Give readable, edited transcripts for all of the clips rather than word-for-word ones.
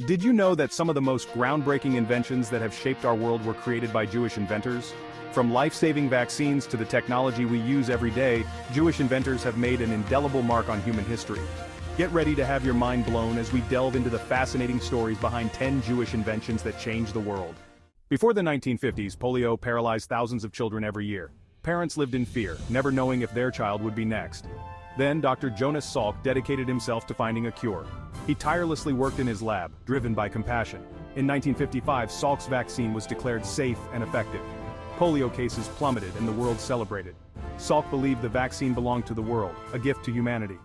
Did you know that some of the most groundbreaking inventions that have shaped our world were created by Jewish inventors? From life-saving vaccines to the technology we use every day, Jewish inventors have made an indelible mark on human history. Get ready to have your mind blown as we delve into the fascinating stories behind 10 Jewish inventions that changed the world. Before the 1950s, polio paralyzed thousands of children every year. Parents lived in fear, never knowing if their child would be next. Then Dr. Jonas Salk dedicated himself to finding a cure. He tirelessly worked in his lab, driven by compassion. In 1955, Salk's vaccine was declared safe and effective. Polio cases plummeted and the world celebrated. Salk believed the vaccine belonged to the world, a gift to humanity.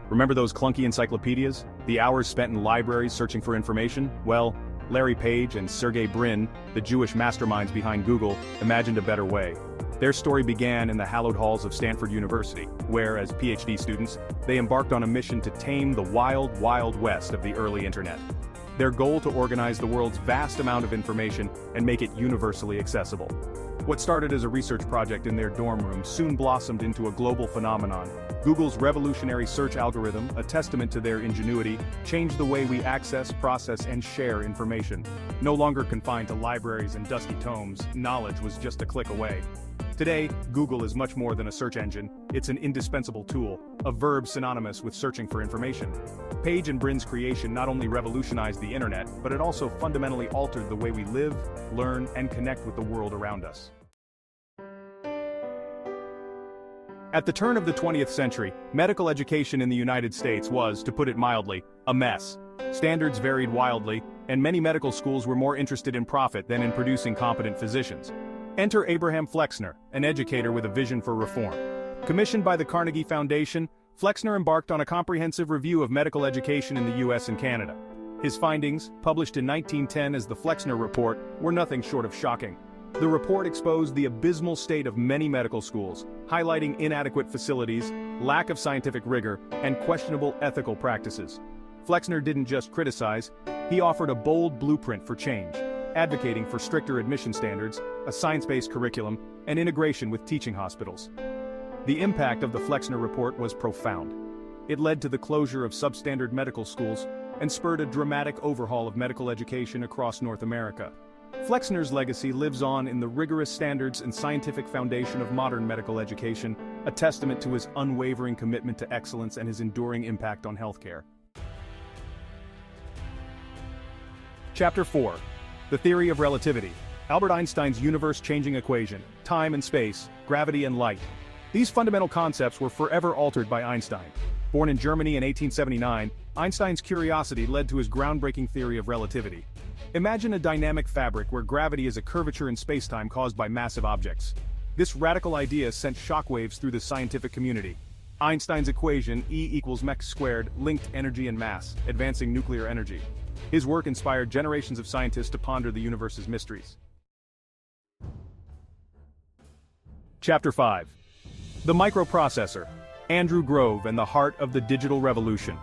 Remember those clunky encyclopedias? The hours spent in libraries searching for information? Well, Larry Page and Sergey Brin, the Jewish masterminds behind Google, imagined a better way. Their story began in the hallowed halls of Stanford University, where, as PhD students, they embarked on a mission to tame the wild, wild west of the early internet. Their goal to organize the world's vast amount of information and make it universally accessible. What started as a research project in their dorm room soon blossomed into a global phenomenon. Google's revolutionary search algorithm, a testament to their ingenuity, changed the way we access, process, and share information. No longer confined to libraries and dusty tomes, knowledge was just a click away. Today, Google is much more than a search engine. It's an indispensable tool, a verb synonymous with searching for information. Page and Brin's creation not only revolutionized the internet, but it also fundamentally altered the way we live, learn, and connect with the world around us. At the turn of the 20th century, medical education in the United States was, to put it mildly, a mess. Standards varied wildly, and many medical schools were more interested in profit than in producing competent physicians. Enter Abraham Flexner, an educator with a vision for reform. Commissioned by the Carnegie Foundation, Flexner embarked on a comprehensive review of medical education in the US and Canada. His findings, published in 1910 as the Flexner Report, were nothing short of shocking. The report exposed the abysmal state of many medical schools, highlighting inadequate facilities, lack of scientific rigor, and questionable ethical practices. Flexner didn't just criticize, he offered a bold blueprint for change, advocating for stricter admission standards, a science-based curriculum, and integration with teaching hospitals. The impact of the Flexner Report was profound. It led to the closure of substandard medical schools and spurred a dramatic overhaul of medical education across North America. Flexner's legacy lives on in the rigorous standards and scientific foundation of modern medical education, a testament to his unwavering commitment to excellence and his enduring impact on healthcare. Chapter 4. The Theory of Relativity. Albert Einstein's universe-changing equation, time and space, gravity and light. These fundamental concepts were forever altered by Einstein. Born in Germany in 1879, Einstein's curiosity led to his groundbreaking theory of relativity. Imagine a dynamic fabric where gravity is a curvature in spacetime caused by massive objects. This radical idea sent shockwaves through the scientific community. Einstein's equation, E equals mc squared, linked energy and mass, advancing nuclear energy. His work inspired generations of scientists to ponder the universe's mysteries. Chapter 5. The Microprocessor. Andrew Grove and the Heart of the Digital Revolution.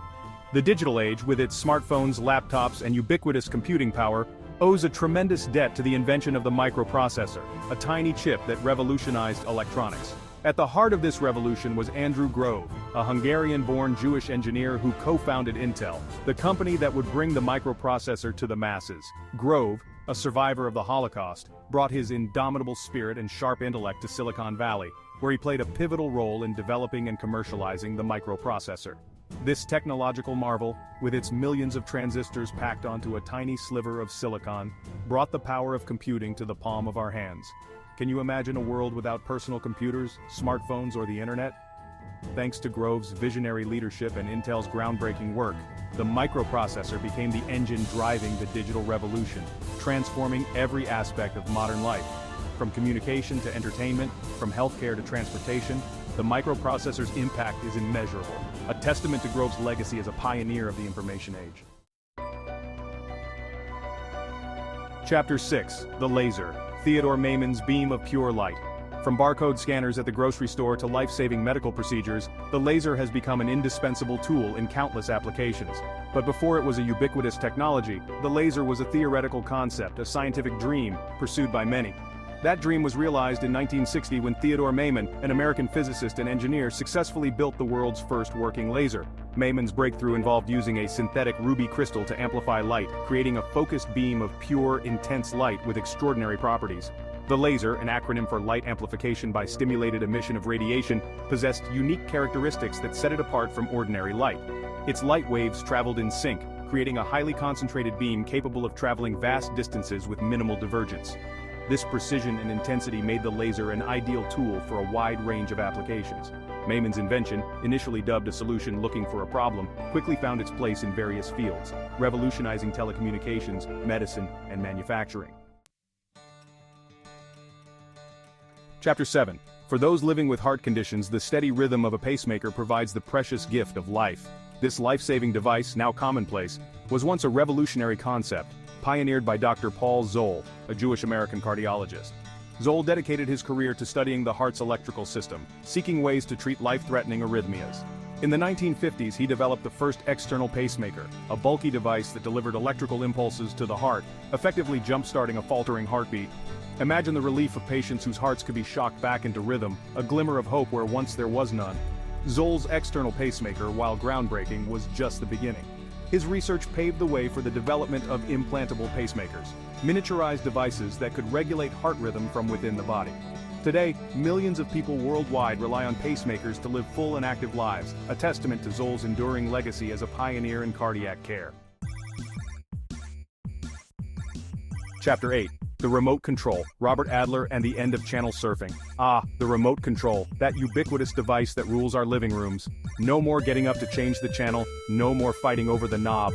The digital age, with its smartphones, laptops, and ubiquitous computing power, owes a tremendous debt to the invention of the microprocessor, a tiny chip that revolutionized electronics. At the heart of this revolution was Andrew Grove, a Hungarian-born Jewish engineer who co-founded Intel, the company that would bring the microprocessor to the masses. Grove, a survivor of the Holocaust, brought his indomitable spirit and sharp intellect to Silicon Valley, where he played a pivotal role in developing and commercializing the microprocessor. This technological marvel, with its millions of transistors packed onto a tiny sliver of silicon, brought the power of computing to the palm of our hands. Can you imagine a world without personal computers, smartphones, or the internet? Thanks to Grove's visionary leadership and Intel's groundbreaking work, the microprocessor became the engine driving the digital revolution, transforming every aspect of modern life. From communication to entertainment, from healthcare to transportation, the microprocessor's impact is immeasurable, a testament to Grove's legacy as a pioneer of the information age. Chapter 6. The Laser. Theodore Maimon's beam of pure light. From barcode scanners at the grocery store to life-saving medical procedures, the laser has become an indispensable tool in countless applications. But before it was a ubiquitous technology, the laser was a theoretical concept, a scientific dream, pursued by many. That dream was realized in 1960 when Theodore Maiman, an American physicist and engineer, successfully built the world's first working laser. Maiman's breakthrough involved using a synthetic ruby crystal to amplify light, creating a focused beam of pure, intense light with extraordinary properties. The laser, an acronym for light amplification by stimulated emission of radiation, possessed unique characteristics that set it apart from ordinary light. Its light waves traveled in sync, creating a highly concentrated beam capable of traveling vast distances with minimal divergence. This precision and intensity made the laser an ideal tool for a wide range of applications. Maiman's invention, initially dubbed a solution looking for a problem, quickly found its place in various fields, revolutionizing telecommunications, medicine, and manufacturing. Chapter 7. For those living with heart conditions, the steady rhythm of a pacemaker provides the precious gift of life. This life-saving device, now commonplace, was once a revolutionary concept, pioneered by Dr. Paul Zoll, a Jewish-American cardiologist. Zoll dedicated his career to studying the heart's electrical system, seeking ways to treat life-threatening arrhythmias. In the 1950s, he developed the first external pacemaker, a bulky device that delivered electrical impulses to the heart, effectively jump-starting a faltering heartbeat. Imagine the relief of patients whose hearts could be shocked back into rhythm, a glimmer of hope where once there was none. Zoll's external pacemaker, while groundbreaking, was just the beginning. His research paved the way for the development of implantable pacemakers, miniaturized devices that could regulate heart rhythm from within the body. Today, millions of people worldwide rely on pacemakers to live full and active lives, a testament to Zoll's enduring legacy as a pioneer in cardiac care. Chapter 8. The Remote Control, Robert Adler and the End of Channel Surfing. Ah, the remote control, that ubiquitous device that rules our living rooms. No more getting up to change the channel, no more fighting over the knob.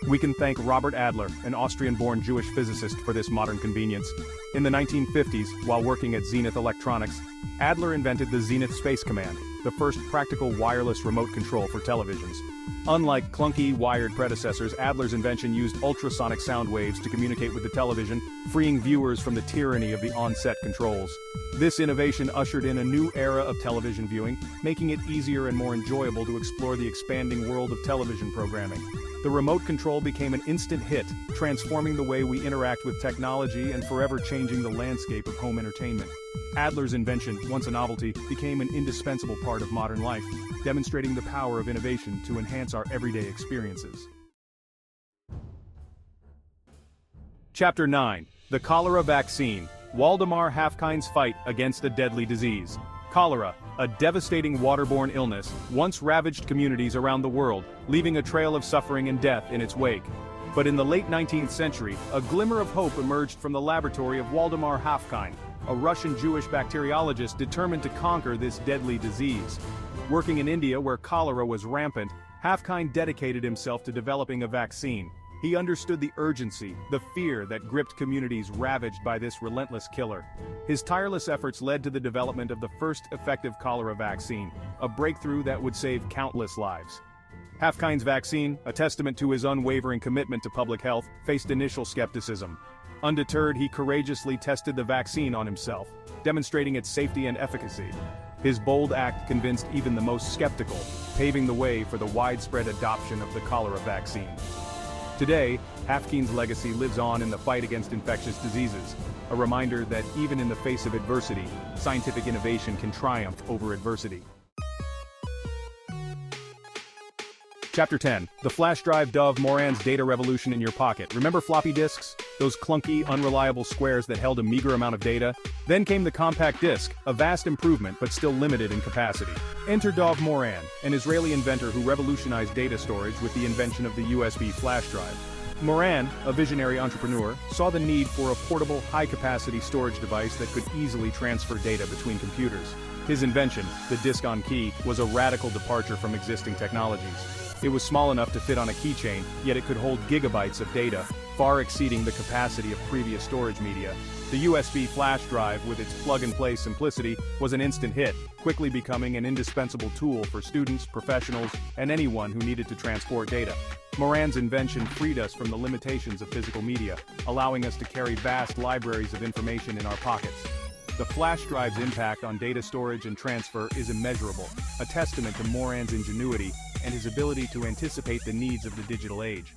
We can thank Robert Adler, an Austrian-born Jewish physicist, for this modern convenience. In the 1950s, while working at Zenith Electronics, Adler invented the Zenith Space Command, the first practical wireless remote control for televisions. Unlike clunky, wired predecessors, Adler's invention used ultrasonic sound waves to communicate with the television, freeing viewers from the tyranny of the on-set controls. This innovation ushered in a new era of television viewing, making it easier and more enjoyable to explore the expanding world of television programming. The remote control became an instant hit, transforming the way we interact with technology and forever changing the landscape of home entertainment. Adler's invention, once a novelty, became an indispensable part of modern life, demonstrating the power of innovation to enhance our everyday experiences. Chapter 9. The Cholera Vaccine, Waldemar Haffkine's Fight Against a Deadly Disease. Cholera, a devastating waterborne illness, once ravaged communities around the world, leaving a trail of suffering and death in its wake. But in the late 19th century, a glimmer of hope emerged from the laboratory of Waldemar Haffkine, a Russian Jewish bacteriologist determined to conquer this deadly disease. Working in India where cholera was rampant, Haffkine dedicated himself to developing a vaccine. He understood the urgency, the fear that gripped communities ravaged by this relentless killer. His tireless efforts led to the development of the first effective cholera vaccine, a breakthrough that would save countless lives. Haffkine's vaccine, a testament to his unwavering commitment to public health, faced initial skepticism. Undeterred, he courageously tested the vaccine on himself, demonstrating its safety and efficacy. His bold act convinced even the most skeptical, paving the way for the widespread adoption of the cholera vaccine. Today, Haffkine's legacy lives on in the fight against infectious diseases, a reminder that even in the face of adversity, scientific innovation can triumph over adversity. Chapter 10. The flash drive Dove Moran's data revolution in your pocket. Remember floppy disks? Those clunky, unreliable squares that held a meager amount of data? Then came the compact disk, a vast improvement but still limited in capacity. Enter Dov Moran, an Israeli inventor who revolutionized data storage with the invention of the USB flash drive. Moran, a visionary entrepreneur, saw the need for a portable, high-capacity storage device that could easily transfer data between computers. His invention, the disk on key, was a radical departure from existing technologies. It was small enough to fit on a keychain, yet it could hold gigabytes of data, far exceeding the capacity of previous storage media. The USB flash drive, with its plug-and-play simplicity, was an instant hit, quickly becoming an indispensable tool for students, professionals, and anyone who needed to transport data. Moran's invention freed us from the limitations of physical media, allowing us to carry vast libraries of information in our pockets. The flash drive's impact on data storage and transfer is immeasurable, a testament to Moran's ingenuity and his ability to anticipate the needs of the digital age.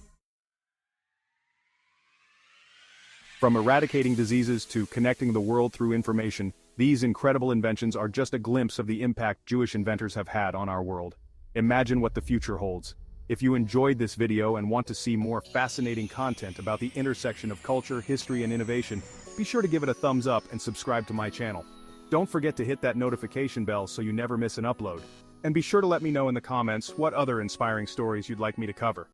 From eradicating diseases to connecting the world through information, these incredible inventions are just a glimpse of the impact Jewish inventors have had on our world. Imagine what the future holds. If you enjoyed this video and want to see more fascinating content about the intersection of culture, history, and innovation, be sure to give it a thumbs up and subscribe to my channel. Don't forget to hit that notification bell so you never miss an upload. And be sure to let me know in the comments what other inspiring stories you'd like me to cover.